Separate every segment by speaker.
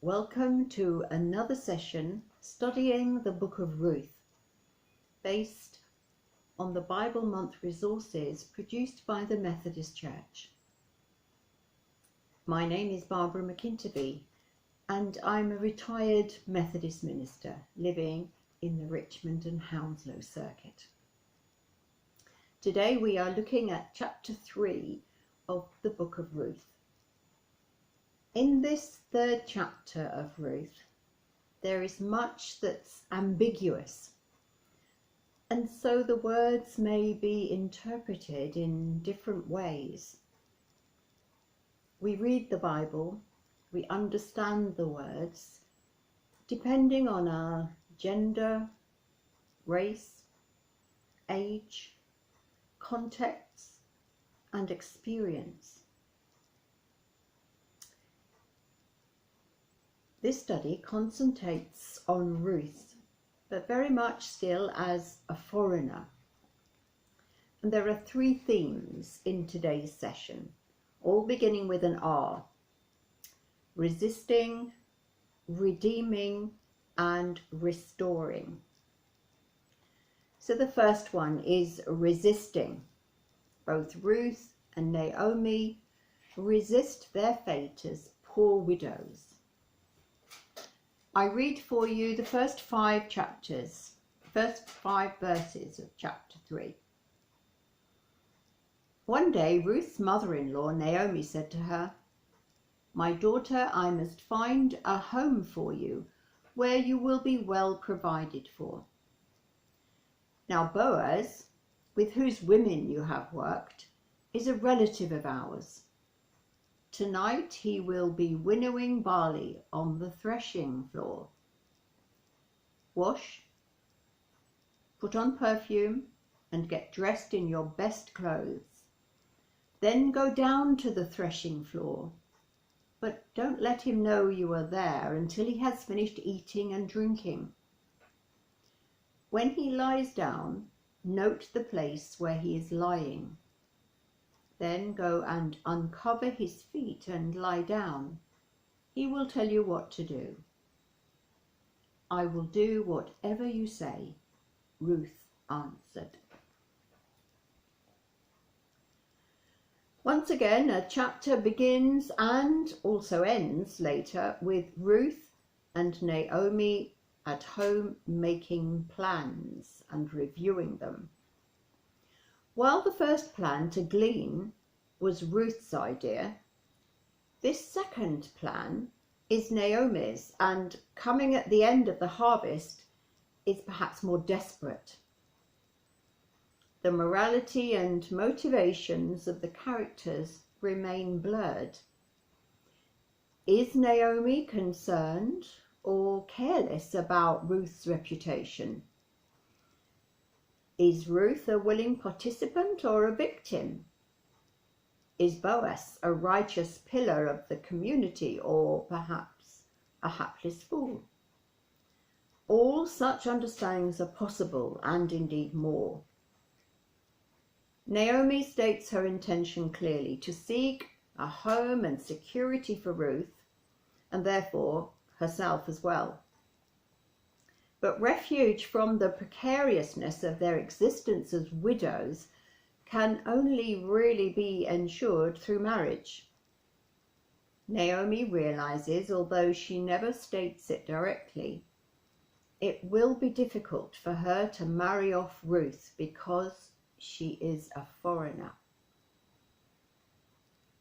Speaker 1: Welcome to another session studying the book of Ruth, based on the Bible Month resources produced by the Methodist Church. My name is Barbara McIntyre and I'm a retired Methodist minister living in the Richmond and Hounslow circuit. Today we are looking at chapter 3 of the book of Ruth. In this third chapter of Ruth, there is much that's ambiguous, and so the words may be interpreted in different ways. We read the Bible, we understand the words, depending on our gender, race, age, context, and experience. This study concentrates on Ruth, but very much still as a foreigner. And there are three themes in today's session, all beginning with an R: resisting, redeeming, and restoring. So the first one is resisting. Both Ruth and Naomi resist their fate as poor widows. I read for you the first five verses of chapter 3. One day, Ruth's mother-in-law, Naomi, said to her, "My daughter, I must find a home for you where you will be well provided for. Now Boaz, with whose women you have worked, is a relative of ours. Tonight he will be winnowing barley on the threshing floor. Wash, put on perfume, and get dressed in your best clothes. Then go down to the threshing floor, but don't let him know you are there until he has finished eating and drinking. When he lies down, note the place where he is lying. Then go and uncover his feet and lie down. He will tell you what to do." "I will do whatever you say," Ruth answered. Once again, a chapter begins and also ends later with Ruth and Naomi at home making plans and reviewing them. While the first plan to glean was Ruth's idea, this second plan is Naomi's, and coming at the end of the harvest is perhaps more desperate. The morality and motivations of the characters remain blurred. Is Naomi concerned or careless about Ruth's reputation? Is Ruth a willing participant or a victim? Is Boaz a righteous pillar of the community or perhaps a hapless fool? All such understandings are possible, and indeed more. Naomi states her intention clearly: to seek a home and security for Ruth, and therefore herself as well. But refuge from the precariousness of their existence as widows can only really be ensured through marriage. Naomi realizes, although she never states it directly, it will be difficult for her to marry off Ruth because she is a foreigner.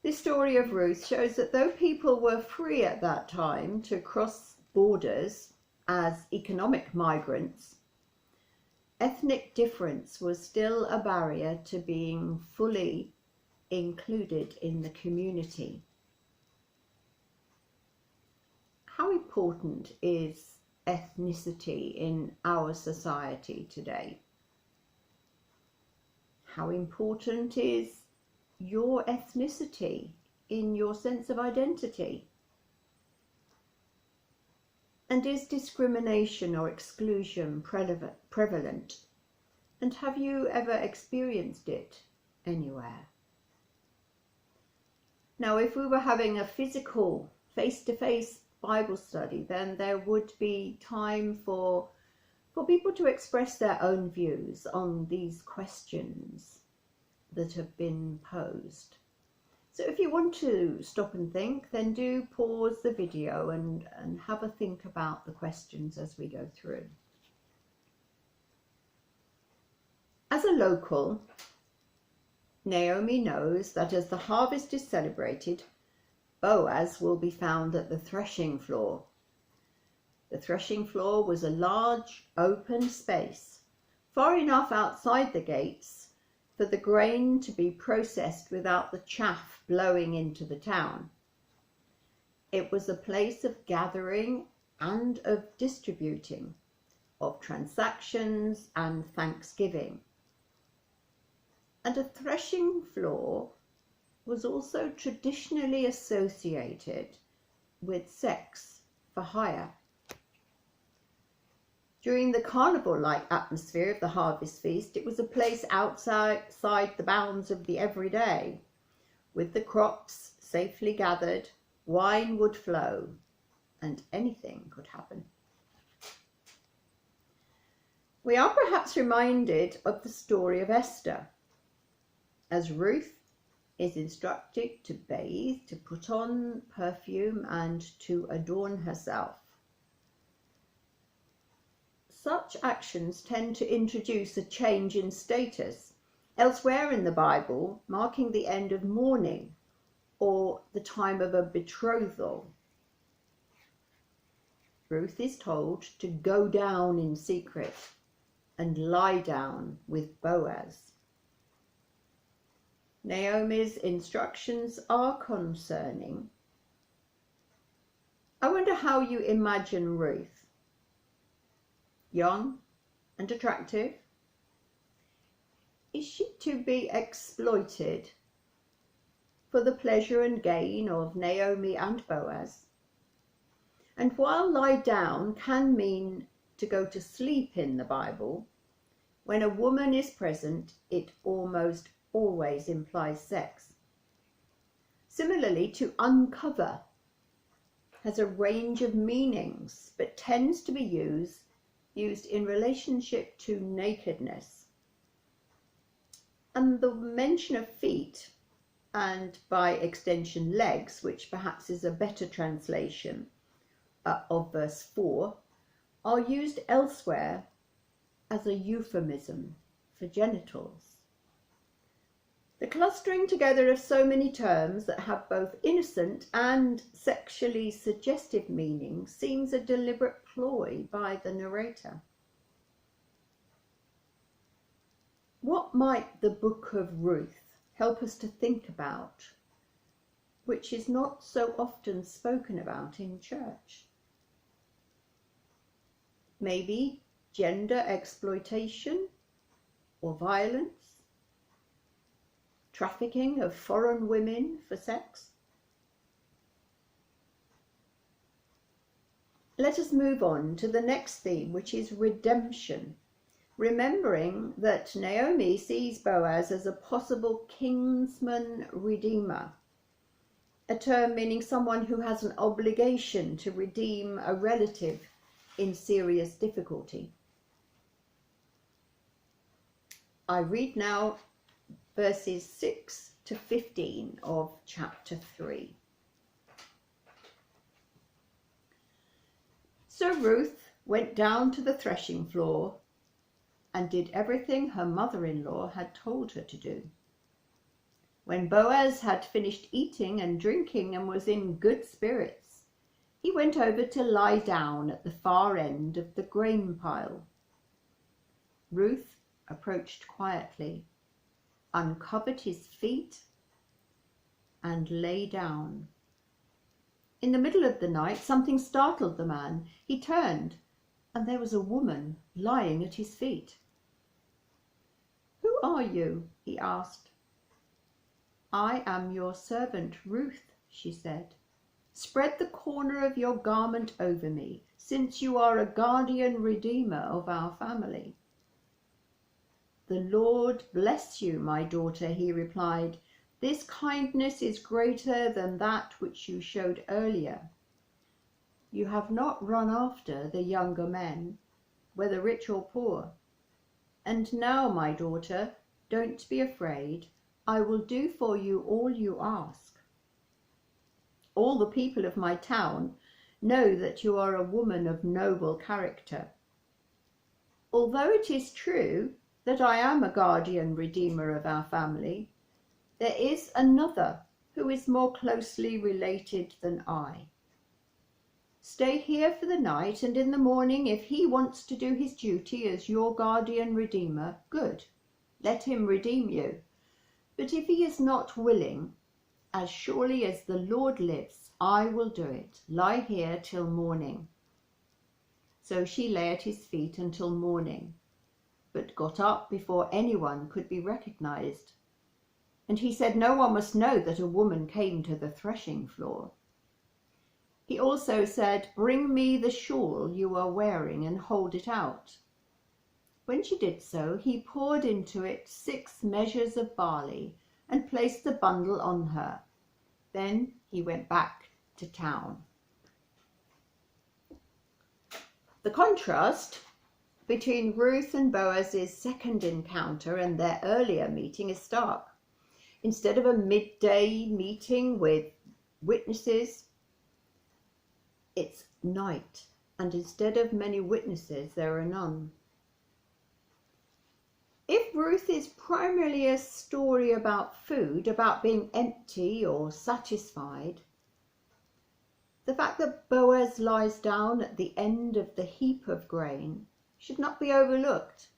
Speaker 1: This story of Ruth shows that though people were free at that time to cross borders as economic migrants, ethnic difference was still a barrier to being fully included in the community. How important is ethnicity in our society today? How important is your ethnicity in your sense of identity? And is discrimination or exclusion prevalent? And have you ever experienced it anywhere? Now, if we were having a physical face-to-face Bible study, then there would be time for people to express their own views on these questions that have been posed. So if you want to stop and think, then do pause the video and have a think about the questions as we go through. As a local, Naomi knows that as the harvest is celebrated, Boaz will be found at the threshing floor. The threshing floor was a large open space, far enough outside the gates for the grain to be processed without the chaff blowing into the town. It was a place of gathering and of distributing, of transactions and thanksgiving. And a threshing floor was also traditionally associated with sex for hire. During the carnival-like atmosphere of the harvest feast, it was a place outside the bounds of the everyday. With the crops safely gathered, wine would flow, and anything could happen. We are perhaps reminded of the story of Esther, as Ruth is instructed to bathe, to put on perfume, and to adorn herself. Such actions tend to introduce a change in status elsewhere in the Bible, marking the end of mourning or the time of a betrothal. Ruth is told to go down in secret and lie down with Boaz. Naomi's instructions are concerning. I wonder how you imagine Ruth. Young and attractive? Is she to be exploited for the pleasure and gain of Naomi and Boaz? And while lie down can mean to go to sleep in the Bible, when a woman is present, it almost always implies sex. Similarly, to uncover has a range of meanings, but tends to be used in relationship to nakedness. And the mention of feet, and by extension legs, which perhaps is a better translation of verse 4, are used elsewhere as a euphemism for genitals. The clustering together of so many terms that have both innocent and sexually suggestive meaning seems a deliberate ploy by the narrator. What might the book of Ruth help us to think about, which is not so often spoken about in church? Maybe gender exploitation or violence? Trafficking of foreign women for sex? Let us move on to the next theme, which is redemption, remembering that Naomi sees Boaz as a possible kinsman redeemer, a term meaning someone who has an obligation to redeem a relative in serious difficulty. I read now verses 6 to 15 of chapter 3. So Ruth went down to the threshing floor and did everything her mother-in-law had told her to do. When Boaz had finished eating and drinking and was in good spirits, he went over to lie down at the far end of the grain pile. Ruth approached quietly, uncovered his feet, and lay down. In the middle of the night, something startled the man. He turned, and there was a woman lying at his feet. "Who are you?" he asked. "I am your servant Ruth," she said. "Spread the corner of your garment over me, since you are a guardian redeemer of our family." "The Lord bless you, my daughter," he replied. "This kindness is greater than that which you showed earlier. You have not run after the younger men, whether rich or poor. And now, my daughter, don't be afraid. I will do for you all you ask. All the people of my town know that you are a woman of noble character. Although it is true that I am a guardian redeemer of our family, there is another who is more closely related than I. Stay here for the night, and in the morning, if he wants to do his duty as your guardian redeemer, good, let him redeem you. But if he is not willing, as surely as the Lord lives, I will do it. Lie here till morning. So she lay at his feet until morning, but got up before anyone could be recognized. And he said no one must know that a woman came to the threshing floor. He also said, "Bring me the shawl you are wearing and hold it out." When she did so, he poured into it 6 measures of barley and placed the bundle on her. Then he went back to town. The contrast between Ruth and Boaz's second encounter and their earlier meeting is stark. Instead of a midday meeting with witnesses, it's night, and instead of many witnesses, there are none. If Ruth is primarily a story about food, about being empty or satisfied, the fact that Boaz lies down at the end of the heap of grain should not be overlooked.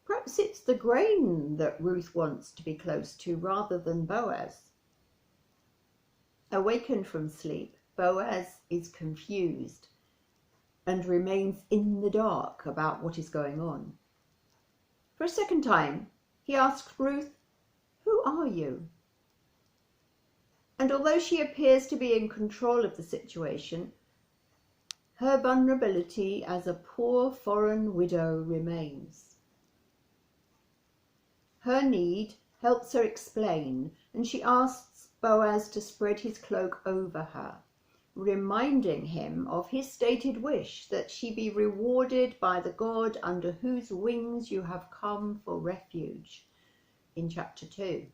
Speaker 1: Perhaps it's the grain that Ruth wants to be close to rather than Boaz. Awakened from sleep, Boaz is confused and remains in the dark about what is going on. For a second time, he asks Ruth, "Who are you?" And although she appears to be in control of the situation, her vulnerability as a poor foreign widow remains. Her need helps her explain, and she asks Boaz to spread his cloak over her, reminding him of his stated wish that she be rewarded by the God under whose wings you have come for refuge, in chapter 2.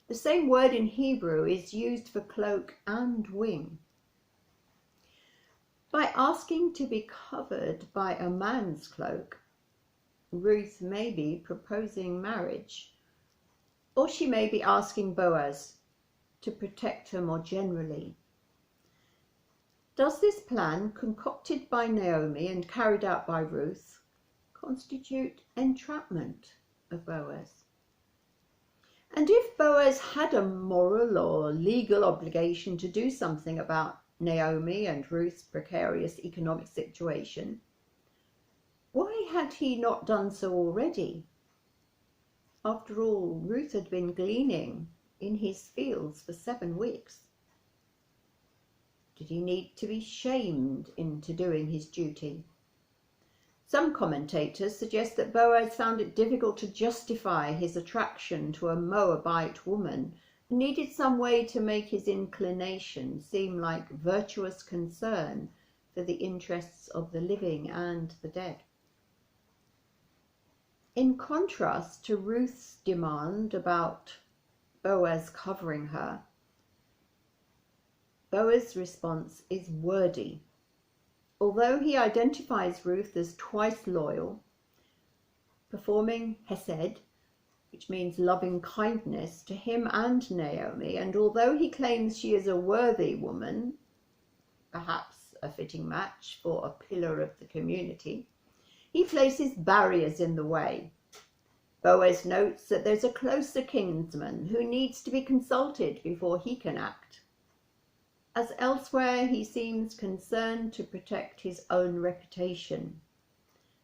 Speaker 1: The same word in Hebrew is used for cloak and wing. By asking to be covered by a man's cloak, Ruth may be proposing marriage, or she may be asking Boaz to protect her more generally. Does this plan, concocted by Naomi and carried out by Ruth, constitute entrapment of Boaz? And if Boaz had a moral or legal obligation to do something about Naomi and Ruth's precarious economic situation, why had he not done so already? After all, Ruth had been gleaning in his fields for 7 weeks. Did he need to be shamed into doing his duty? Some commentators suggest that Boaz found it difficult to justify his attraction to a Moabite woman and needed some way to make his inclination seem like virtuous concern for the interests of the living and the dead. In contrast to Ruth's demand about Boaz covering her, Boaz's response is wordy. Although he identifies Ruth as twice loyal, performing hesed, which means loving kindness, to him and Naomi, and although he claims she is a worthy woman, perhaps a fitting match for a pillar of the community, he places barriers in the way. Boaz notes that there's a closer kinsman who needs to be consulted before he can act. As elsewhere, he seems concerned to protect his own reputation.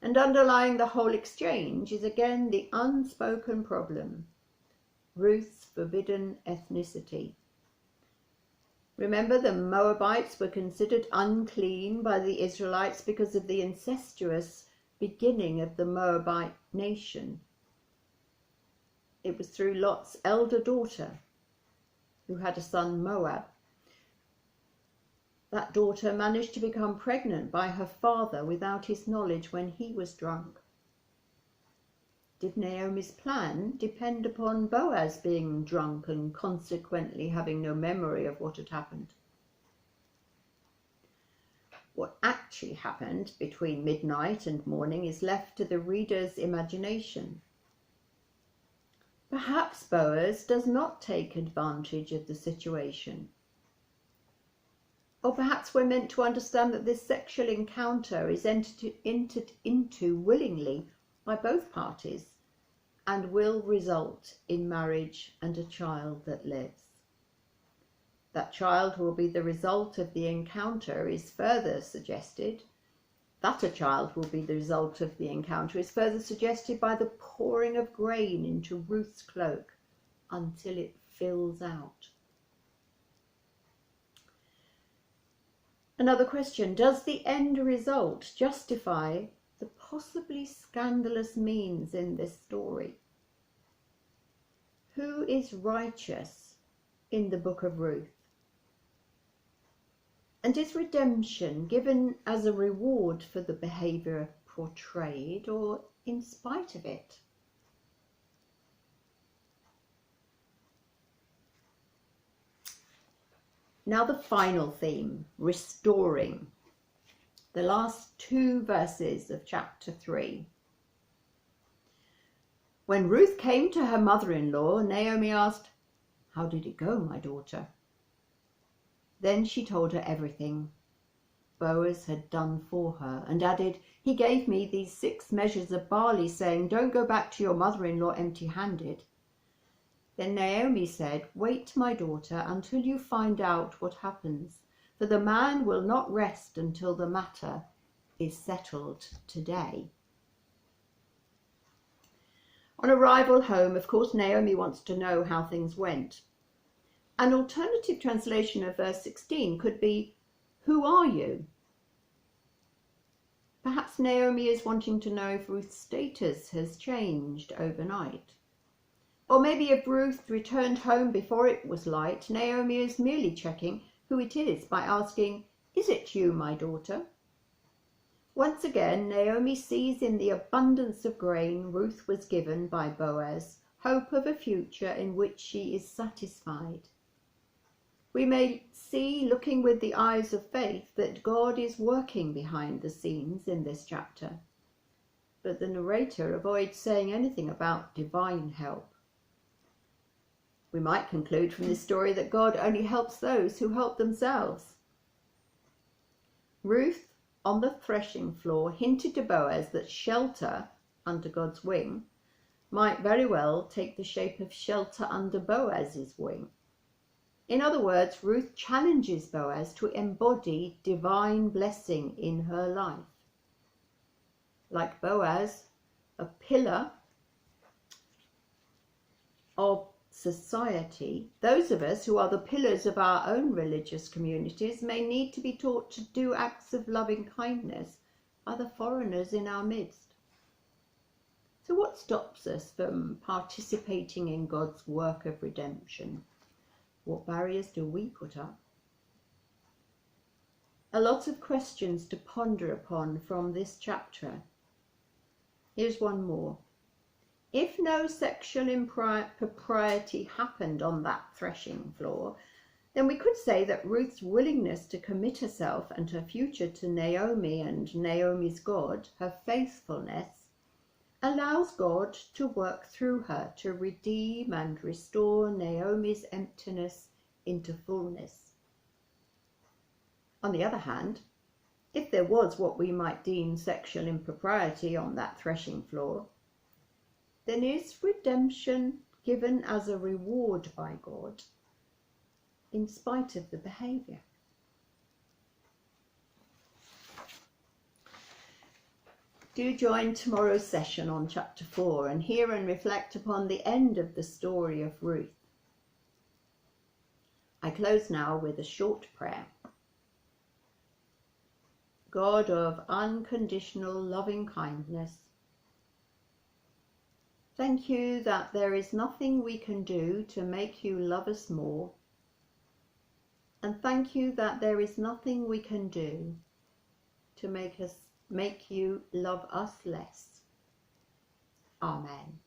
Speaker 1: And underlying the whole exchange is again the unspoken problem, Ruth's forbidden ethnicity. Remember, the Moabites were considered unclean by the Israelites because of the incestuous beginning of the Moabite nation. It was through Lot's elder daughter, who had a son Moab, that daughter managed to become pregnant by her father without his knowledge when he was drunk? Did Naomi's plan depend upon Boaz being drunk and consequently having no memory of what had happened? What actually happened between midnight and morning is left to the reader's imagination. Perhaps Boaz does not take advantage of the situation. Or perhaps we're meant to understand that this sexual encounter is entered into willingly by both parties and will result in marriage and a child that lives. That child will be the result of the encounter is further suggested. That a child will be the result of the encounter is further suggested by the pouring of grain into Ruth's cloak until it fills out. Another question, does the end result justify the possibly scandalous means in this story? Who is righteous in the book of Ruth? And is redemption given as a reward for the behaviour portrayed or in spite of it? Now the final theme, restoring. The last 2 verses of chapter 3. When Ruth came to her mother-in-law, Naomi asked, "How did it go, my daughter?" Then she told her everything Boaz had done for her, and added, "He gave me these 6 measures of barley, saying, 'Don't go back to your mother-in-law empty-handed.' Then Naomi said, 'Wait, my daughter, until you find out what happens, for the man will not rest until the matter is settled today.'" On arrival home, of course, Naomi wants to know how things went. An alternative translation of verse 16 could be, "Who are you?" Perhaps Naomi is wanting to know if Ruth's status has changed overnight. Or maybe if Ruth returned home before it was light, Naomi is merely checking who it is by asking, "Is it you, my daughter?" Once again, Naomi sees in the abundance of grain Ruth was given by Boaz hope of a future in which she is satisfied. We may see, looking with the eyes of faith, that God is working behind the scenes in this chapter, but the narrator avoids saying anything about divine help. We might conclude from this story that God only helps those who help themselves. Ruth, on the threshing floor, hinted to Boaz that shelter under God's wing might very well take the shape of shelter under Boaz's wing. In other words, Ruth challenges Boaz to embody divine blessing in her life. Like Boaz, a pillar of society, those of us who are the pillars of our own religious communities may need to be taught to do acts of loving kindness by the foreigners in our midst. So what stops us from participating in God's work of redemption? What barriers do we put up? A lot of questions to ponder upon from this chapter. Here's one more. If no sexual impropriety happened on that threshing floor, then we could say that Ruth's willingness to commit herself and her future to Naomi and Naomi's God, her faithfulness, allows God to work through her to redeem and restore Naomi's emptiness into fullness. On the other hand, if there was what we might deem sexual impropriety on that threshing floor, then is redemption given as a reward by God in spite of the behaviour? Do join tomorrow's session on chapter 4 and hear and reflect upon the end of the story of Ruth. I close now with a short prayer. God of unconditional loving kindness, thank you that there is nothing we can do to make you love us more, And thank you that there is nothing we can do to make you love us less. Amen.